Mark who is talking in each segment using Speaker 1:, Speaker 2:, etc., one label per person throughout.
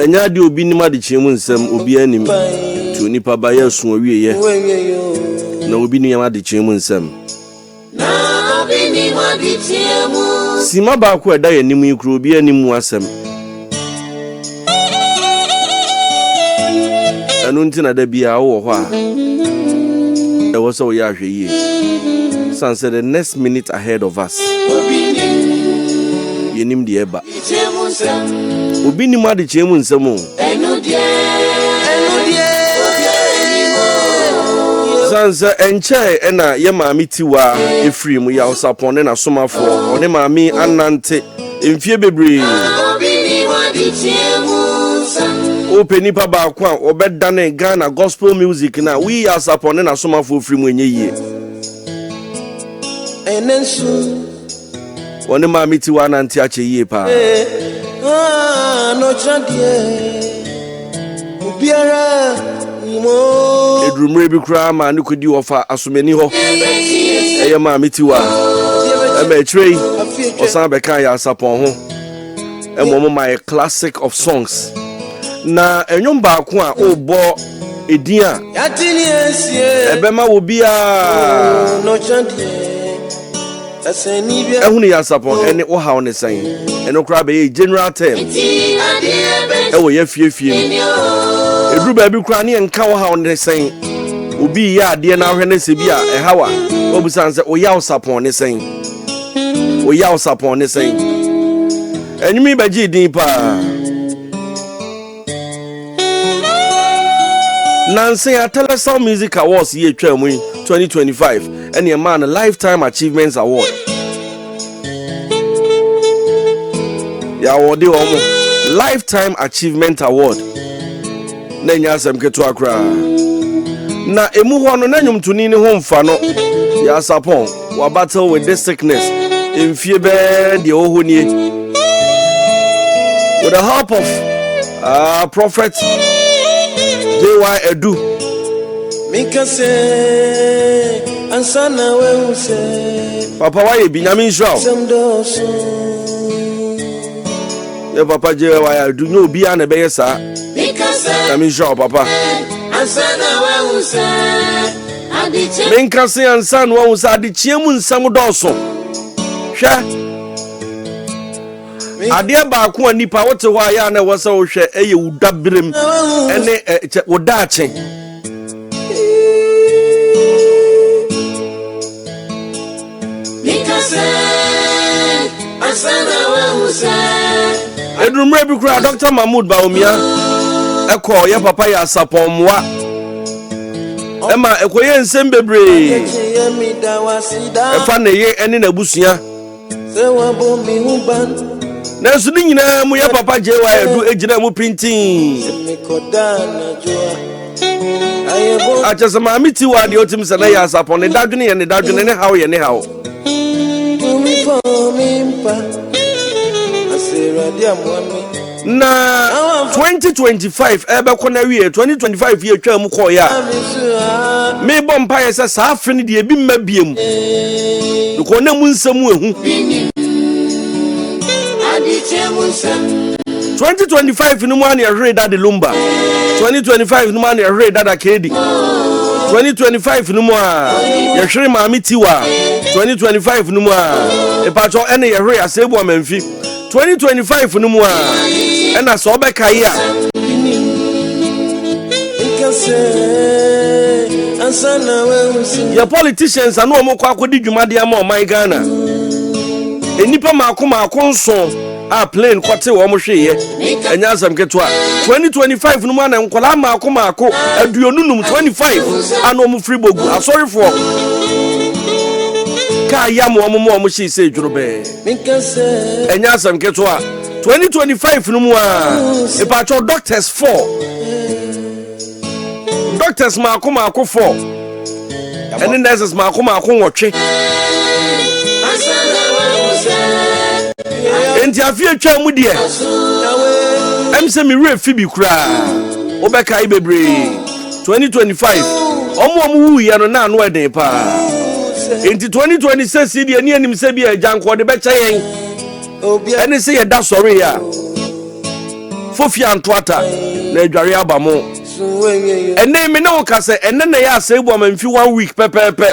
Speaker 1: enya de obi nim ade chiemu nsam obi anim tu nipa ba ya so wieye na obi nim ade chiemu nsam na obi nim ade chiemu sima ba ko eda yanim ikro obi anim asem anu ntina da bia wo ho a e wo so ya hweye sanse the next minute ahead of us yenim de eba obi nim ade chiemu nsam o sanse enche ena ye Maame Tiwaa efiri mu Yaw Sarpong na somafo one Maame anante emfie bebre open nipa ba kwa obedane Ghana gospel music na we Yaw Sarpong na somafo efiri mu enye yie enensu one Maame Tiwaa anante ache yie pa no chadie obiara edrumre bi kura ma ne kodi Wofa asomani ho eye Maame Tiwaa e be trey osan be kan Yaw Sarpong ho e mo my classic of songs na enwom ba ko a obo edin a e be ma wo bia no chande ehunu Yaw Sarpong ene wo hawo ne san eno kura be general term e wo ye fiefie edru ba bi kura ne enka wo hawo ne san obi ya ade na hwe ne se bi a e hawa obusan se o Yaw Sarpong ne san o Yaw Sarpong ne san enimi ba ji din pa Nancy Telesound Music Awards year 2025 and your man a Lifetime Achievements Award. Ya award Lifetime Achievement Award. Nenya sem ketu akra. Na emu ho no nanyum tuni ne ho mfa no. Yaw Sarpong wa battle with this sickness. Emfie be de ohonie. With the help of Prophet Djka Edu Mikase ansana we use Papa waye Binyamin Shaw ye Papa Djka Edu no obi an be yesa Mikase Binyamin Shaw Papa ansana we use adiche Mikase ansana we use adiche mu nsam doso hwe Adia ba ko nipa wote ho aya na wo se wo hwe eye udabirem ene wodache Mikase asana we usa edrumre bi kura Dr. Mahmoud Baomia eko ye papa Yaw Sarpong moa ema ekoye nsem bebre efa na ye ene na busua se wa bo mi huban na su nyina mu ya papa Djka Edu ejina mu printing acha Maame Tiwaa de otim se na Yaw Sarpong ne dadwene ye ne dadwene ne hawo ye ne hawo na 2025 ebe ko na wie 2025 ye twa mu ko ya me bom pa ye se sa afre ne de ebi mabiem ko na mu nsam ehu 2025 no man ya that the lumba 2025 no man ya that Kild 2025 no more ya hwere Maame Tiwaa 2025 no more e pa cho ene ya hwere asebu amamfi 2025 no more ena so be kai a ya politicians anu omokwa akodi dwumade ama o man Ghana enipa mako nso a plane kwate wo mo hweye enya asam ketwa 2025 no ma na nkola mako aduonunum 25 ano mo free bogu asori for ka ya mo mo hye se dwurobe enya asam ketwa 2025 no mu a e pa cho doctors 4 doctors mako 4 ene nurses mako nwotwe enti afie twa mu de emse mi refi bi kura obeka ibebre 2025 omo wu ya no na no eden pa enti 2026 de ani anim se bi agyanko de becha yen ene se ye da sori ya fofia antoata na adware abamo ene me ne woka se ene na ya asebu amamfi 1 week pepepe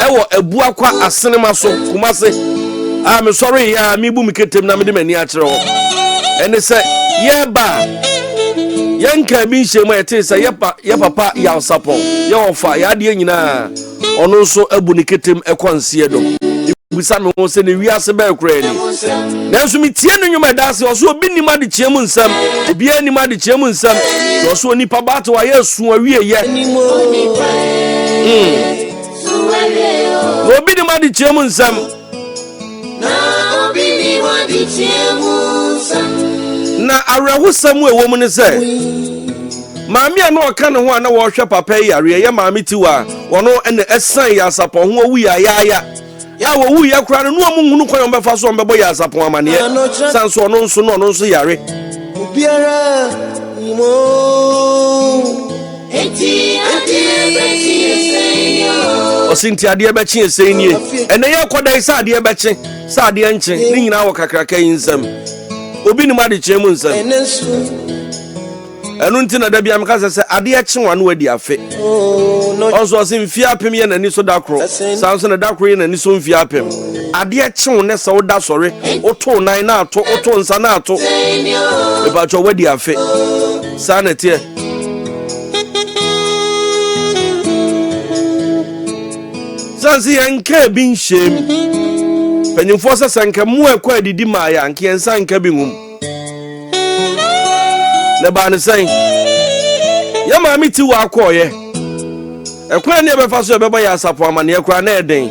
Speaker 1: ewo abua kwa asenema so kumase me sorry ya me bu miketem na me de mani akere ho ene se ye ba yanka bi nhemu ete se ye papa Yaw Sarpong ye ofa ya de nyina ono nso abu ni ketem ekwanse do bisa me ho se ne wiase ba ekura ni nanso me tie no nwuma da se oso obi ni ma de chiemu nsam obi ani ma de chiemu nsam oso onipa ba to wa yesu awie ye obi ni ma de chiemu nsam
Speaker 2: obi ni ma de chiemu nsam
Speaker 1: na awrehusam ewo mu ne se maame anu oka ne ho ana wo hwe papa yare ye maame Tiwaa wono ene esan Yaw Sarpong ho wu ya wo wu ya kura no mu hunu kwan befa so mbebo Yaw Sarpong amane sanso ono nso yare
Speaker 2: obiara imo eti ade bechi esenyo
Speaker 1: osinti ade bechi esenye ene ye kodai sa ade bechi sa ade nche ni nyina wo kakraka yinsam obi ni ma de chiemu nsam enu nti na da bia meka se ade echewa no wadi afe onso se mfia apem ye nani so dakro sanso na dakro ye nani so mfia apem ade echewo ne se wo da sore oto nan na ato oto nsa na ato e ba cho wadi afe sanete sansi yanka bi nshem penyimfo se sanka mu ekwa adidi ma ya anke ensa nka bi ngum le ba ne sen ya maame Tiwaa akoye ekwa ne befa so beba Yaw Sarpong amane ekwa na eden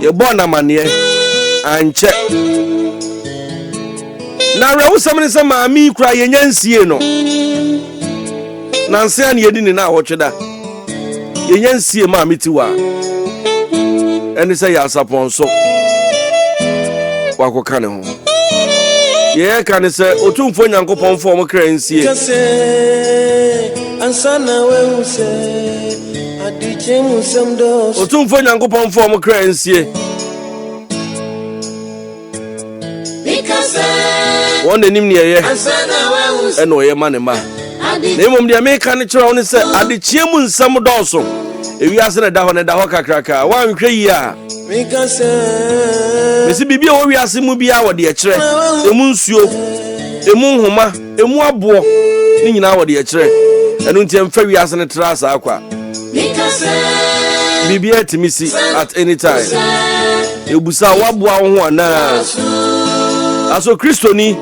Speaker 1: ye bona mane anche na rewusam ne se maame kura ye nyansie no nanse an ye di ni na awotweda ye nyansie maame Tiwaa eni se Yaw Sarpong so wakoka ne ho ye kan se otumfo nyankopon fo mo kra nsie
Speaker 2: ansana we use adiche musam do
Speaker 1: otumfo nyankopon fo mo kra nsie
Speaker 2: because
Speaker 1: won enim ne ye
Speaker 2: ansana we use
Speaker 1: eno ye manema na emom de me kan kira won se adiche mu nsam do so ewiase na da ho kakraka wan hwe yi a
Speaker 2: because
Speaker 1: mesi bibia wo wiase mu bia wo de kire emu nsuo emu homa emu abo ni nyina wo de kire enu ntem fa wiase ne trasa akwa
Speaker 2: because
Speaker 1: bibia timisi at any time ebusa wabo ho ana aso kristoni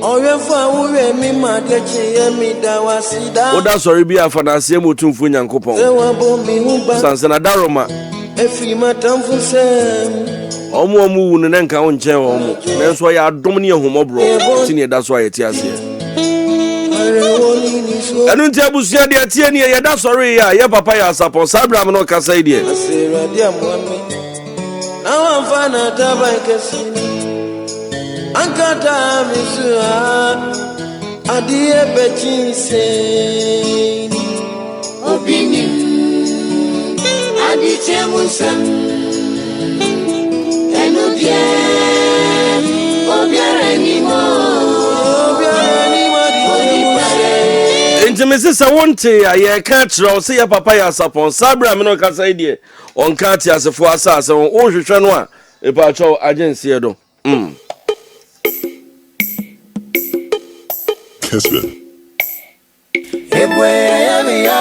Speaker 2: oyefa wuwe mi ma de chiye mi da wasida
Speaker 1: oda sori bia fa na asem otumfo nyankopon
Speaker 2: ewa bo mi huba
Speaker 1: sansana daroma
Speaker 2: efi matamfu sem
Speaker 1: omo wu ne nka wo nchen omo nanso ya adom ne ehumobro tini da so ayeti ase enu nti abusia de atie ne ye da sori ya ye papa Yaw Sarpong sabram no kasa ide
Speaker 2: asira dia muame na wa mfana tabai kesini ankata misua adie bechinse obini adiche musam enudie obiara ni mo
Speaker 1: intimisi sa wonte ya ye ka kire o se ya papa Yaw Sarpong sabram no kasa ide on ka ti asefo asase o hwehwe no a e pa cho agency do
Speaker 3: Kismet.
Speaker 2: ebwe ya mi ya